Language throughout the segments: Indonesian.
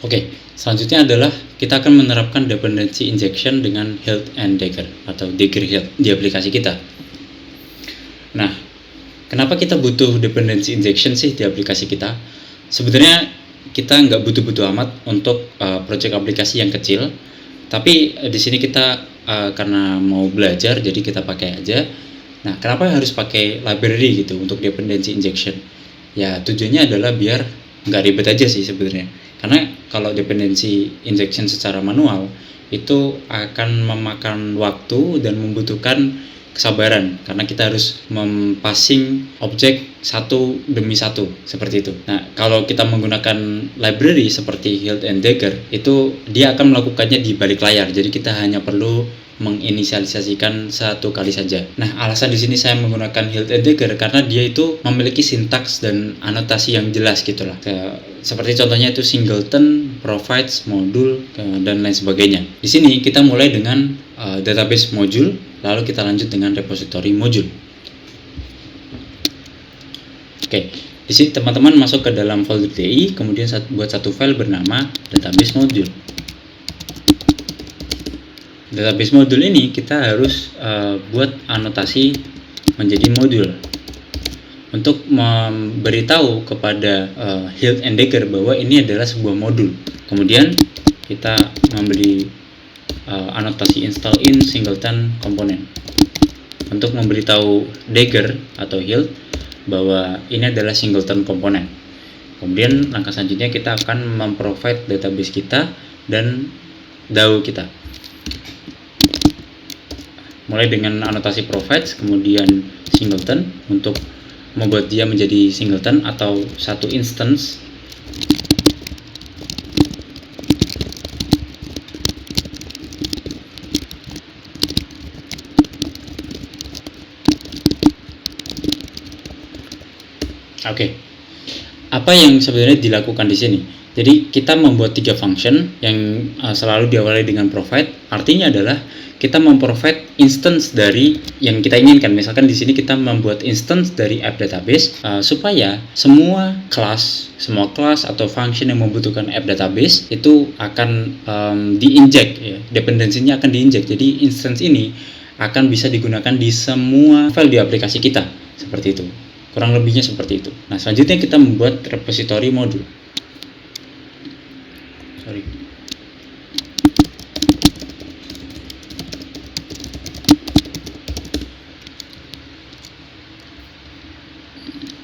Oke, selanjutnya adalah kita akan menerapkan dependency injection dengan Hilt and Dagger atau Dagger Hilt di aplikasi kita. Nah, kenapa kita butuh dependency injection sih di aplikasi kita? Sebenarnya kita nggak butuh-butuh amat untuk project aplikasi yang kecil, tapi di sini kita karena mau belajar jadi kita pakai aja. Nah, kenapa harus pakai library gitu untuk dependency injection? Ya, tujuannya adalah biar nggak ribet aja sih sebenarnya. Karena kalau dependency injection secara manual itu akan memakan waktu dan membutuhkan kesabaran karena kita harus mempassing objek satu demi satu seperti itu. Nah, kalau kita menggunakan library seperti Hilt and Dagger itu dia akan melakukannya di balik layar. Jadi kita hanya perlu menginisialisasikan satu kali saja. Nah, alasan di sini saya menggunakan Hilt and Dagger karena dia itu memiliki sintaks dan anotasi yang jelas gitulah. Seperti contohnya itu singleton, provides, modul, dan lain sebagainya. Di sini kita mulai dengan database module, lalu kita lanjut dengan repository module. Oke, di sini teman-teman masuk ke dalam folder DI, kemudian buat satu file bernama database module. Database module ini kita harus buat anotasi menjadi modul untuk memberitahu kepada Hilt and Dagger bahwa ini adalah sebuah modul. Kemudian kita memberi anotasi install in singleton component untuk memberitahu Dagger atau Hilt bahwa ini adalah singleton component. Kemudian langkah selanjutnya kita akan memprovide database kita dan DAO kita. Mulai dengan anotasi provides, kemudian singleton untuk membuat dia menjadi singleton atau satu instance. Oke. Apa yang sebenarnya dilakukan di sini? Jadi kita membuat 3 function yang selalu diawali dengan provide. Artinya adalah kita memprovide instance dari yang kita inginkan. Misalkan di sini kita membuat instance dari app database supaya semua kelas atau function yang membutuhkan app database itu akan diinjek, ya. Dependensinya akan diinjek. Jadi instance ini akan bisa digunakan di semua file di aplikasi kita. Seperti itu. Kurang lebihnya seperti itu. Nah, selanjutnya kita membuat repository module.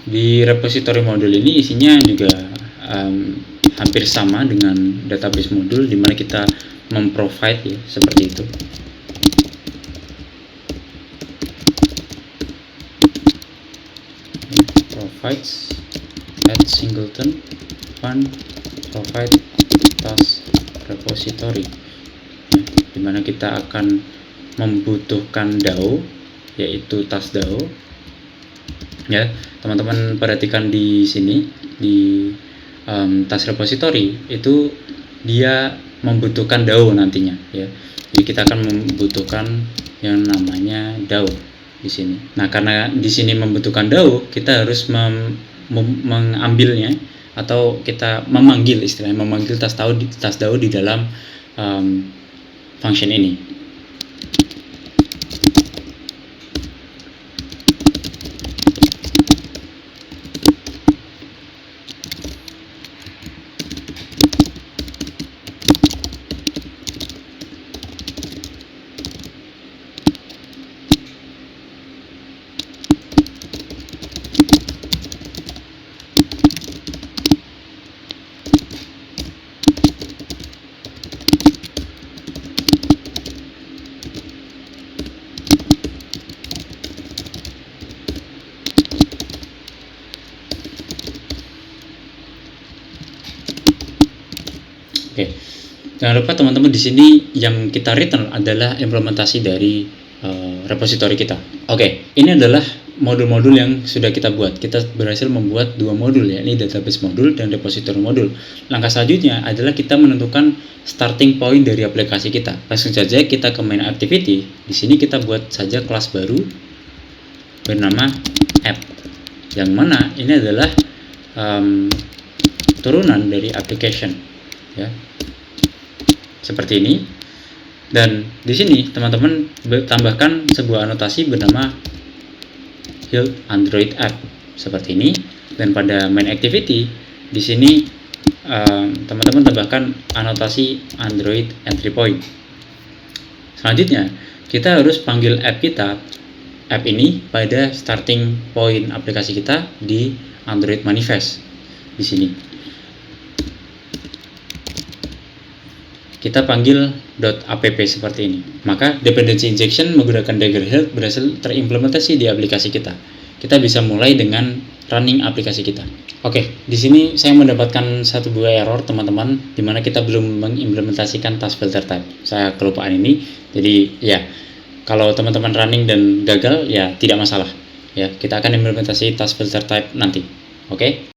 Di repository module ini isinya juga hampir sama dengan database module, dimana kita memprovide, ya, seperti itu. Provides add singleton one provide task repository, ya, dimana kita akan membutuhkan DAO, yaitu task DAO. Ya, teman-teman perhatikan di sini di task repository itu dia membutuhkan DAO nantinya, ya. Jadi kita akan membutuhkan yang namanya DAO di sini. Nah, karena di sini membutuhkan DAO, kita harus mengambilnya atau kita memanggil task DAO di dalam function ini. Oke, jangan lupa teman-teman di sini yang kita return adalah implementasi dari repository kita. Oke, ini adalah modul-modul yang sudah kita buat. Kita berhasil membuat 2 modul, yakni database modul dan repository modul. Langkah selanjutnya adalah kita menentukan starting point dari aplikasi kita. Langsung saja kita ke main activity. Di sini kita buat saja kelas baru bernama app, yang mana ini adalah turunan dari application. ya. Seperti ini. Dan di sini teman-teman tambahkan sebuah anotasi bernama Health Android App seperti ini. Dan pada main activity di sini teman-teman tambahkan anotasi Android entry point. Selanjutnya kita harus panggil app ini pada starting point aplikasi kita di Android manifest di sini. Kita panggil .app seperti ini. Maka dependency injection menggunakan Dagger Health berhasil terimplementasi di aplikasi kita. Kita bisa mulai dengan running aplikasi kita. Oke, di sini saya mendapatkan satu buah error teman-teman, di mana kita belum mengimplementasikan task filter type. Saya kelupaan ini. Jadi ya, kalau teman-teman running dan gagal ya tidak masalah. Ya, kita akan implementasi task filter type nanti. Oke.